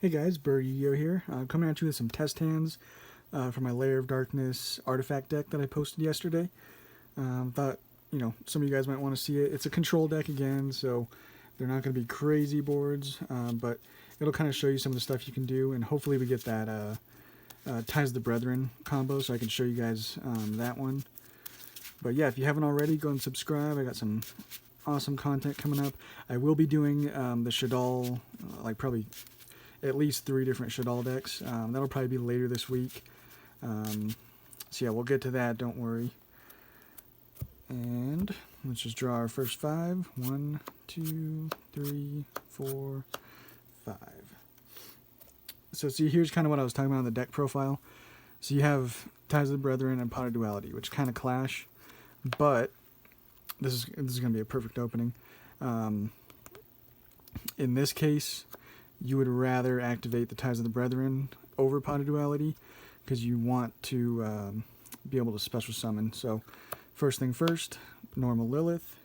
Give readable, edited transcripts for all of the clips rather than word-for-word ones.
Hey guys, Yugioh here, coming at you with some test hands for my Lair of Darkness artifact deck that I posted yesterday. Thought, some of you guys might want to see it. It's a control deck again, so they're not going to be crazy boards, but it'll kind of show you some of the stuff you can do, and hopefully we get that Ties of the Brethren combo, so I can show you guys that one. But yeah, if you haven't already, go and subscribe. I got some awesome content coming up. I will be doing the Shadal, probably at least 3 different Shadal decks. That'll probably be later this week. So yeah, we'll get to that, don't worry. And let's just draw our first 5. 1, 2, 3, 4, 5. So see, here's kind of what I was talking about on the deck profile. So you have Ties of the Brethren and Pot of Duality, which kind of clash, but this is going to be a perfect opening. In this case, you would rather activate the Ties of the Brethren over Pot of Duality because you want to be able to special summon. So first thing first, normal Lilith,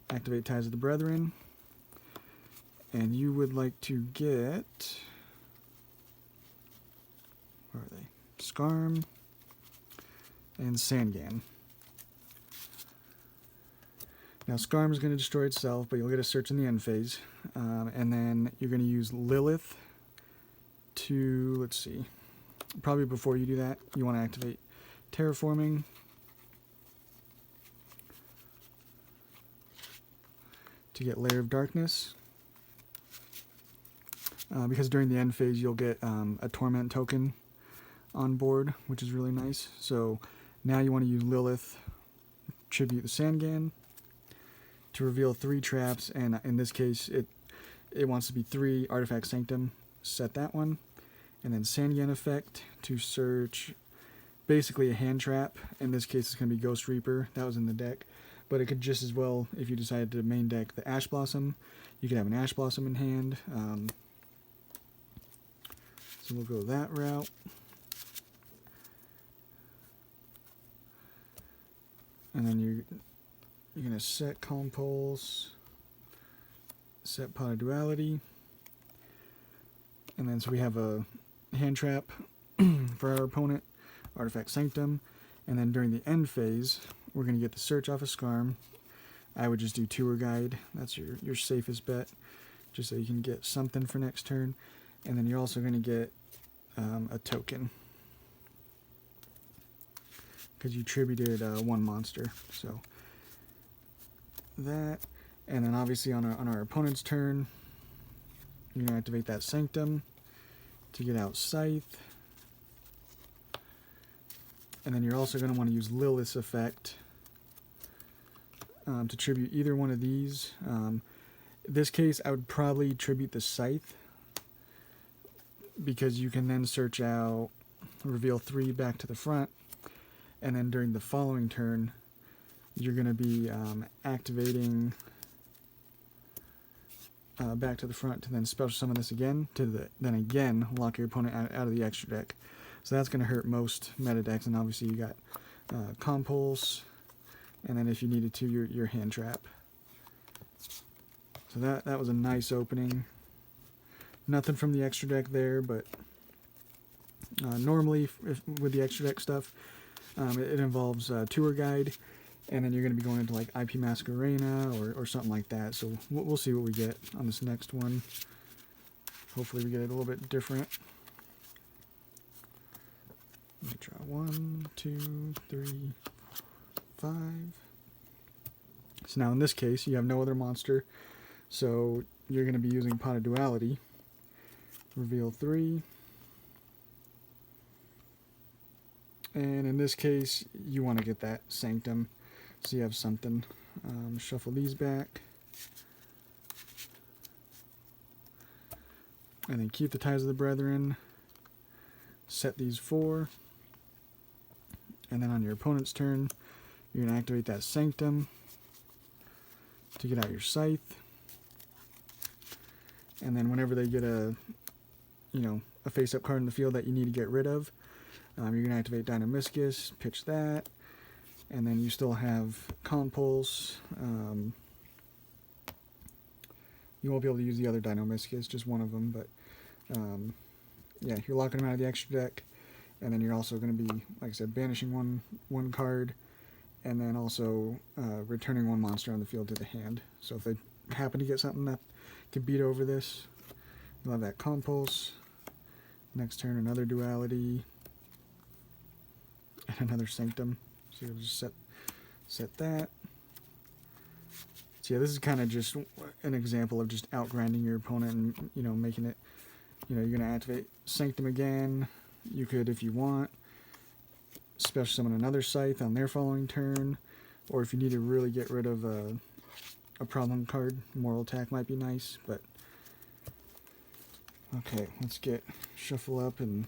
activate Ties of the Brethren, and you would like to get, where are they? Skarm and Sangan. Now Skarm is going to destroy itself, but you'll get a search in the end phase. And then you're going to use Lilith to, let's see, probably before you do that, you want to activate Terraforming. To get Lair of Darkness. Because during the end phase you'll get a Torment token on board, which is really nice. So now you want to use Lilith, tribute the Sangan, to reveal 3 traps, and in this case it wants to be 3 Artifact Sanctum. Set that one, and then Sangan effect to search basically a hand trap. In this case it's going to be Ghost Reaper, that was in the deck, but it could just as well, if you decided to main deck the Ash Blossom, you could have an Ash Blossom in hand. So we'll go that route. And then you're going to set Calm Pulse, set Pot of Duality, and then so we have a hand trap for our opponent, Artifact Sanctum, and then during the end phase, we're going to get the search off of Skarm. I would just do Tour Guide, that's your safest bet, just so you can get something for next turn, and then you're also going to get a token, because you tributed 1 monster, so that, and then obviously on our opponent's turn, you're going to activate that Sanctum to get out Scythe, and then you're also going to want to use Lilith's effect to tribute either one of these. In this case, I would probably tribute the Scythe, because you can then search out, reveal 3 back to the front, and then during the following turn, you're going to be activating back to the front to then special summon this again, then again lock your opponent out of the extra deck. So that's going to hurt most meta decks, and obviously you got Calm Pulse, and then if you needed to, your hand trap. So that was a nice opening. Nothing from the extra deck there, but normally with the extra deck stuff, it involves Tour Guide, and then you're going to be going into like IP Masquerena or something like that. So we'll see what we get on this next one. Hopefully we get it a little bit different. Let me try 1, 2, 3, 5. So now in this case, you have no other monster, so you're going to be using Pot of Duality. Reveal 3. And in this case, you want to get that Sanctum, so you have something. Shuffle these back. And then keep the Ties of the Brethren. Set these 4. And then on your opponent's turn, you're going to activate that Sanctum to get out your Scythe. And then whenever they get a face-up card in the field that you need to get rid of, you're going to activate Dynamiscus, pitch that, and then you still have Calm Pulse. You won't be able to use the other Dynamiscus, just one of them, but Yeah, you're locking them out of the extra deck, and then you're also going to be, like I said, banishing one card, and then also returning one monster on the field to the hand. So if they happen to get something that can beat over this, you'll have that Compulse. Next turn, another Duality, and another Sanctum. So you'll just set that. So yeah, this is kind of just an example of just outgrinding your opponent and, you know, making it, you know, you're going to activate Sanctum again. You could, if you want, special summon another Scythe on their following turn, or if you need to really get rid of a problem card, Moral Attack might be nice. But okay, let's get shuffle up and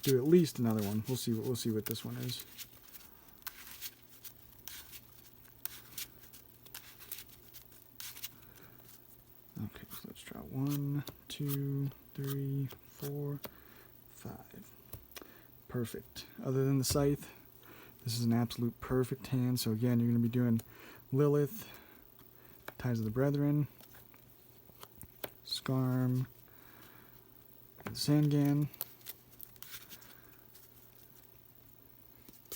do at least another one. We'll see what this one is. Okay, so let's draw 1, 2, 3, 4, 5. Perfect. Other than the Scythe, this is an absolute perfect hand. So again, you're going to be doing Lilith, Ties of the Brethren, Skarm, and Sangan.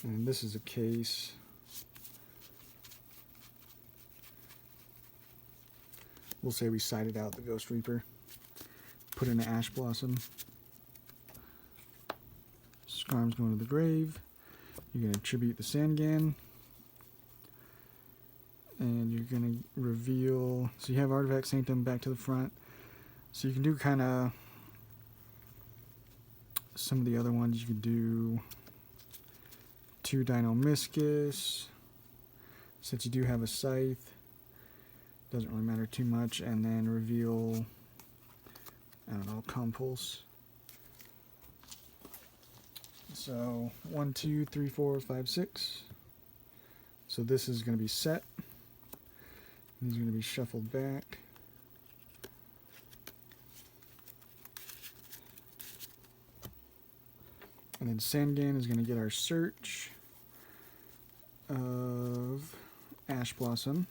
And this is a case. We'll say we sided out the Ghost Reaper, put in an Ash Blossom. Skarm's going to the grave. You're going to tribute the Sangan. And you're going to reveal... So you have Artifact Sanctum back to the front. So you can do kind of... Some of the other ones you could do... 2 Dino Miscus. Since you do have a Scythe, doesn't really matter too much. And then reveal... I don't know, Compulse. So 1, 2, 3, 4, 5, 6. So this is going to be set. These are going to be shuffled back. And then Sangan is going to get our search of Ash Blossom.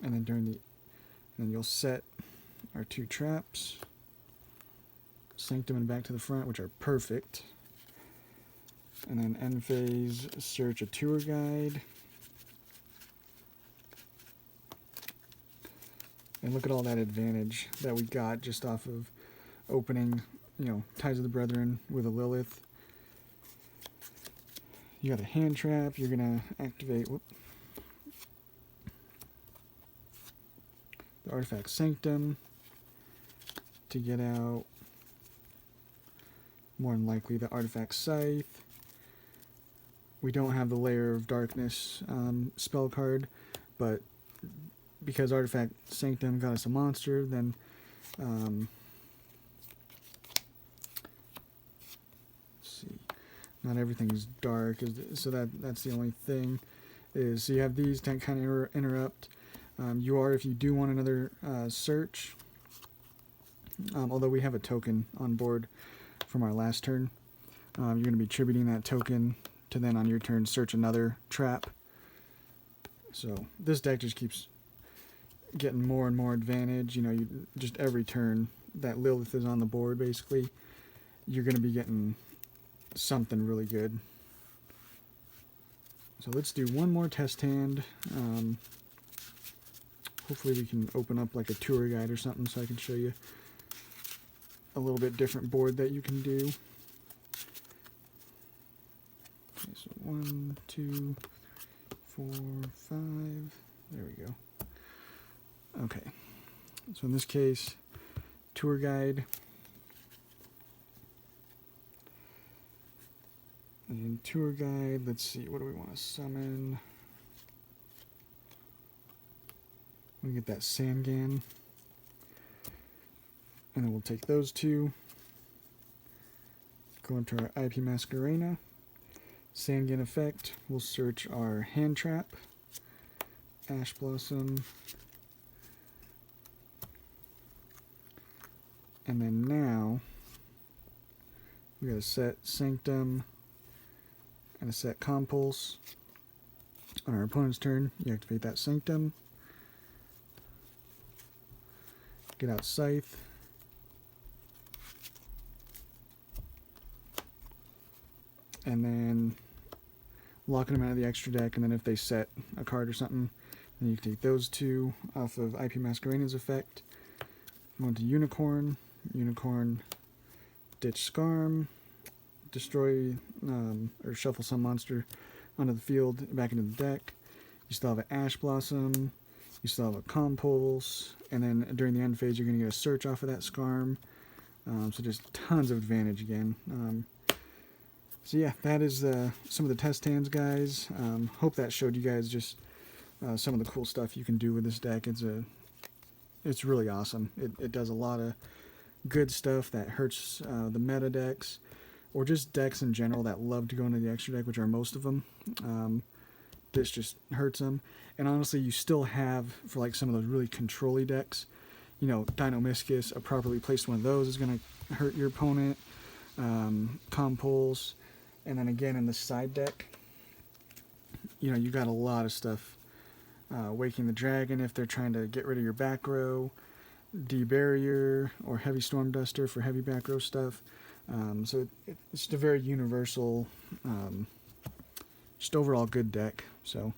And then then you'll set our 2 traps. Sanctum and back to the front, which are perfect. And then end phase, search a tour guide. And look at all that advantage that we got just off of opening, you know, Ties of the Brethren with a Lilith. You got a hand trap, you're going to activate the Artifact Sanctum to get out, more than likely, the Artifact Scythe. We don't have the Lair of Darkness spell card, but because Artifact Sanctum got us a monster, then let's see, not everything is dark, so that's the only thing. Is so you have these to kind of interrupt. If you do want another search, although we have a token on board from our last turn, you're going to be tributing that token to then on your turn search another trap. So this deck just keeps getting more and more advantage. You know, just every turn that Lilith is on the board, basically, you're going to be getting something really good. So let's do one more test hand. Hopefully we can open up like a tour guide or something so I can show you a little bit different board that you can do. Okay, so 1, 2, 4, 5. There we go. Okay. So in this case, tour guide. And tour guide, let's see, what do we want to summon? We get that Sangan. And then we'll take those 2. Go into our IP Masquerena. Sangan effect. We'll search our hand trap. Ash Blossom. And then now, we got a set Sanctum and a set Compulse. On our opponent's turn, you activate that Sanctum. Get out Scythe. And then locking them out of the extra deck, and then if they set a card or something, then you can take those two off of IP Masquerade's effect. Go to Unicorn, ditch Scarm, destroy or shuffle some monster onto the field, back into the deck. You still have an Ash Blossom, you still have a Compulse, and then during the end phase you're going to get a search off of that Scarm. So just tons of advantage again. So yeah, that is some of the test hands, guys. Hope that showed you guys just some of the cool stuff you can do with this deck. It's really awesome. It does a lot of good stuff that hurts the meta decks, or just decks in general that love to go into the extra deck, which are most of them. This just hurts them. And honestly, you still have, for like some of those really control-y decks, you know, Dinomischus, a properly placed one of those is going to hurt your opponent. Compulse. And then again in the side deck, you know, you got a lot of stuff. Waking the Dragon if they're trying to get rid of your back row. D-Barrier or Heavy Storm Duster for heavy back row stuff. So it's just a very universal, just overall good deck. So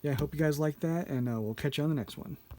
yeah, I hope you guys like that, and we'll catch you on the next one.